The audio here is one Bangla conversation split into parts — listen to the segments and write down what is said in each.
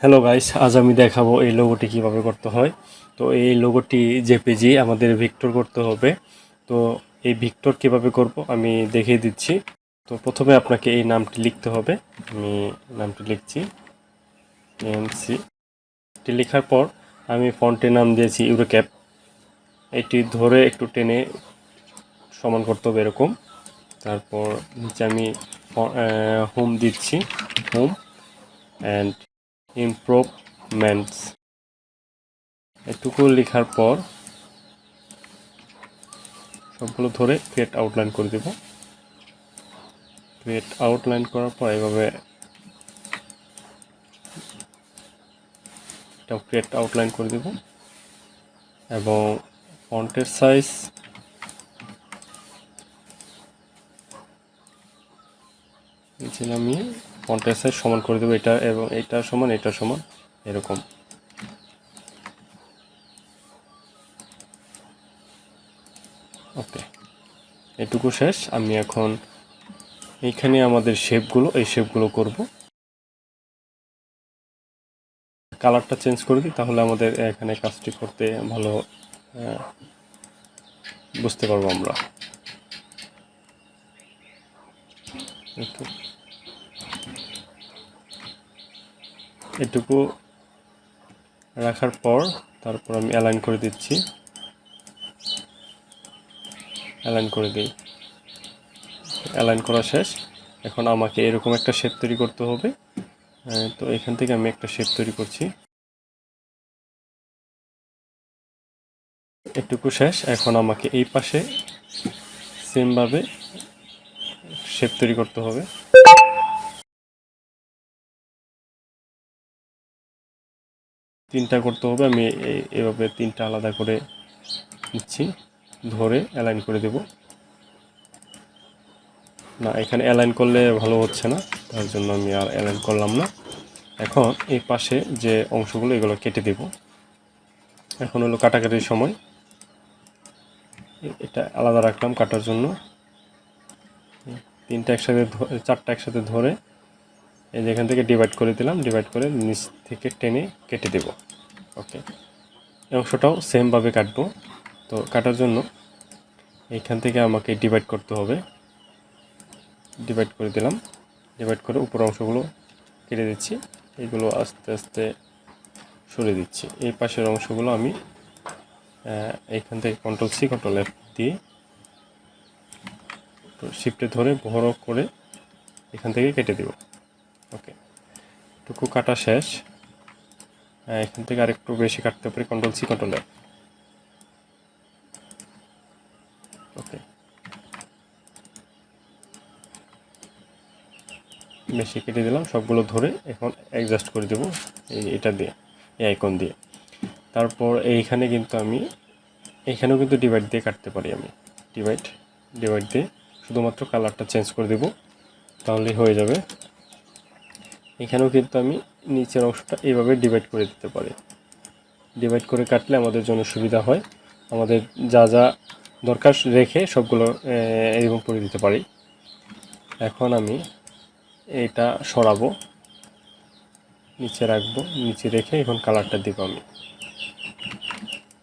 হ্যালো গাইস, আজ আমি দেখাবো এই লোগোটি কিভাবে করতে হয়। তো এই লোগোটি জেপিজি আমাদের ভিক্টর করতে হবে। তো এই ভিক্টর কিভাবে করব আমি দেখিয়ে দিচ্ছি। তো প্রথমে আপনাকে এই নামটি লিখতে হবে। আমি নামটি লিখছি এমসি। এটি লেখার পর আমি ফন্টের নাম দিয়েছি ইউরোক্যাপ। এটি ধরে একটু টেনে সমান করতে হবে এরকম। তারপর নিচে আমি হোম দিচ্ছি, হোম অ্যান্ড ইমপ্রুভমেন্টস এটুকু লেখার পর সবগুলো ধরে ক্রিয়েট আউটলাইন করে দেব। ক্রিয়েট আউটলাইন করার পর এভাবে এটা ক্রিয়েট আউটলাইন করে দেব এবং ফন্টের সাইজ নিচে নামিয়ে ফন্টের সাইজ সমান করে দেবো, এটা এবং এটা সমান এটা সমান এরকম। ওকে, এটুকু শেষ। আমি এখন এইখানে আমাদের শেপগুলো এই শেপগুলো করব। কালারটা চেঞ্জ করে দিই, তাহলে আমাদের এখানে কাজটি করতে ভালো বুঝতে পারবো আমরা। এটুকু রাখার পর তারপর আমি অ্যালাইন করে দিচ্ছি, অ্যালাইন করে দিই। অ্যালাইন করা শেষ। এখন আমাকে এরকম একটা শেপ তৈরি করতে হবে। তো এখান থেকে আমি একটা শেপ তৈরি করছি। এটুকু শেষ। এখন আমাকে এই পাশে সেমভাবে শেপ তৈরি করতে হবে। তিনটা করতে হবে। আমি এভাবে তিনটা আলাদা করে নিচ্ছি, ধরে অ্যালাইন করে দেব। না, এখানে অ্যালাইন করলে ভালো হচ্ছে না, তার জন্য আমি আর অ্যালাইন করলাম না। এখন এই পাশে যে অংশগুলো এগুলো কেটে দেব। এখন হলো কাটাকাটির সময়। এটা আলাদা রাখলাম কাটার জন্য। চারটা একসাথে ধরে এই যে এখান থেকে ডিভাইড করে দিলাম, ডিভাইড করে নিচ থেকে টেনে কেটে দেব। ওকে, এই অংশটাও সেমভাবে কাটবো। তো কাটার জন্য এইখান থেকে আমাকে ডিভাইড করতে হবে। ডিভাইড করে দিলাম, ডিভাইড করে উপর অংশগুলো কেটে দিচ্ছি। এগুলো আস্তে আস্তে সরিয়ে দিচ্ছি। এই পাশের অংশগুলো আমি এইখান থেকে কন্ট্রোল-C কন্ট্রোল-F দিয়ে শিফটে ধরে বড় করে এখান থেকে কেটে দেব। ওকে, টুকু কাটা শেষ। এখান থেকে আরেকটু বেশি কাটতে পারি, কন্ট্রোল-C কন্ট্রোল-F। ওকে, বেশি কেটে দিলাম। সবগুলো ধরে এখন অ্যাডজাস্ট করে দেব এটা দিয়ে, এই আইকন দিয়ে। তারপর এইখানে কিন্তু আমি এখানেও কিন্তু ডিভাইড দিয়ে কাটতে পারি। আমি ডিভাইড দিয়ে শুধুমাত্র কালারটা চেঞ্জ করে দেব, তাহলেই হয়ে যাবে। এখানেও কিন্তু আমি নিচের অংশটা এইভাবে ডিভাইড করে দিতে পারি। ডিভাইড করে কাটলে আমাদের জন্য সুবিধা হয়। আমাদের যা যা দরকার রেখে সবগুলো এরকম করে দিতে পারি। এখন আমি এটা সরাবো, নিচে রাখবো, নিচে রেখে এখন কালারটা দিব। আমি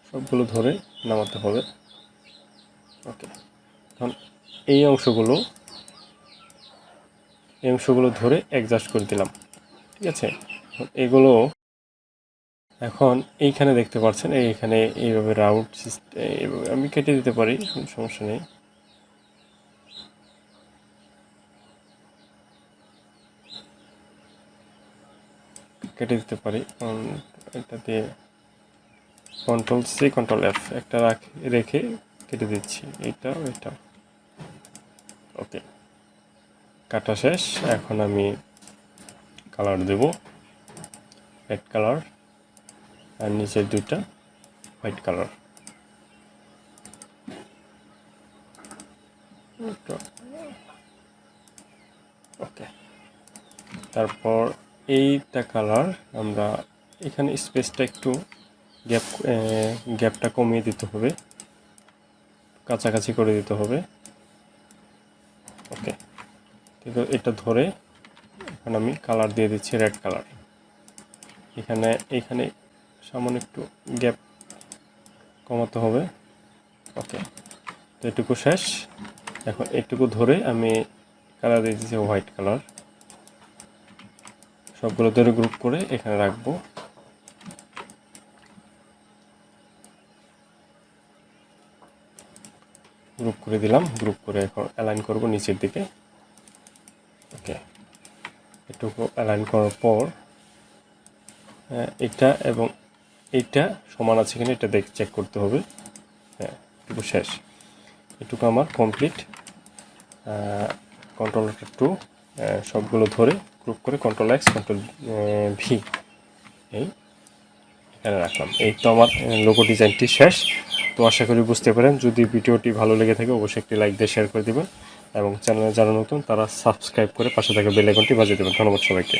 সবগুলো ধরে নামাতে হবে। ওকে, এখন এই অংশগুলো ধরে অ্যাডজাস্ট করে দিলাম। ঠিক আছে, এগুলো এখন এইখানে দেখতে পাচ্ছেন, এইখানে এইভাবে রাউন্ড সিস্টেম এইভাবে আমি কেটে দিতে পারি, কোনো সমস্যা নেই। কেটে দিতে পারি এটা দিয়ে কন্ট্রোল-C কন্ট্রোল-F একটা রেখে কেটে দিচ্ছি, এইটাও এটাও। ওকে, কাটা শেষ। এখন আমি কালার দেব, রেড কালার, আর নিচের দুইটা হোয়াইট কালার। ওকে, তারপর এইটা কালার আমরা এখানে স্পেসটা একটু গ্যাপটা কমিয়ে দিতে হবে, কাছাকাছি করে দিতে হবে। ওকে, ঠিক আছে, এটা ধরে এখন আমি কালার দিয়ে দিচ্ছি রেড কালার। এখানে সামান্য একটু গ্যাপ কমাতে হবে। ওকে, তো এটুকু শেষ। এখন এটুকু ধরে আমি কালার দিয়ে দিচ্ছি হোয়াইট কালার। সবগুলো ধরে গ্রুপ করে এখানে রাখবো। গ্রুপ করে দিলাম, গ্রুপ করে এখন অ্যালাইন করব নিচের দিকে। ওকে, এটুকু অ্যালাইন করার পর এটা এবং এইটা সমান আছে কিনা এটা চেক করতে হবে। হ্যাঁ, এটুকু শেষ, এটুকু আমার কমপ্লিট। Ctrl+2 সবগুলো ধরে গ্রুপ করে Ctrl+X Ctrl+V এই এখানে রাখলাম। এই তো আমার লোগো ডিজাইনটি শেষ। তো আশা করি বুঝতে পারেন। যদি ভিডিওটি ভালো লেগে থাকে অবশ্যই একটি লাইক দিয়ে শেয়ার করে দেবেন এবং চ্যানেলে যারা নতুন তারা সাবস্ক্রাইব করে পাশে থাকা বেল আইকনটি বাজিয়ে দেবেন। ধন্যবাদ সবাইকে।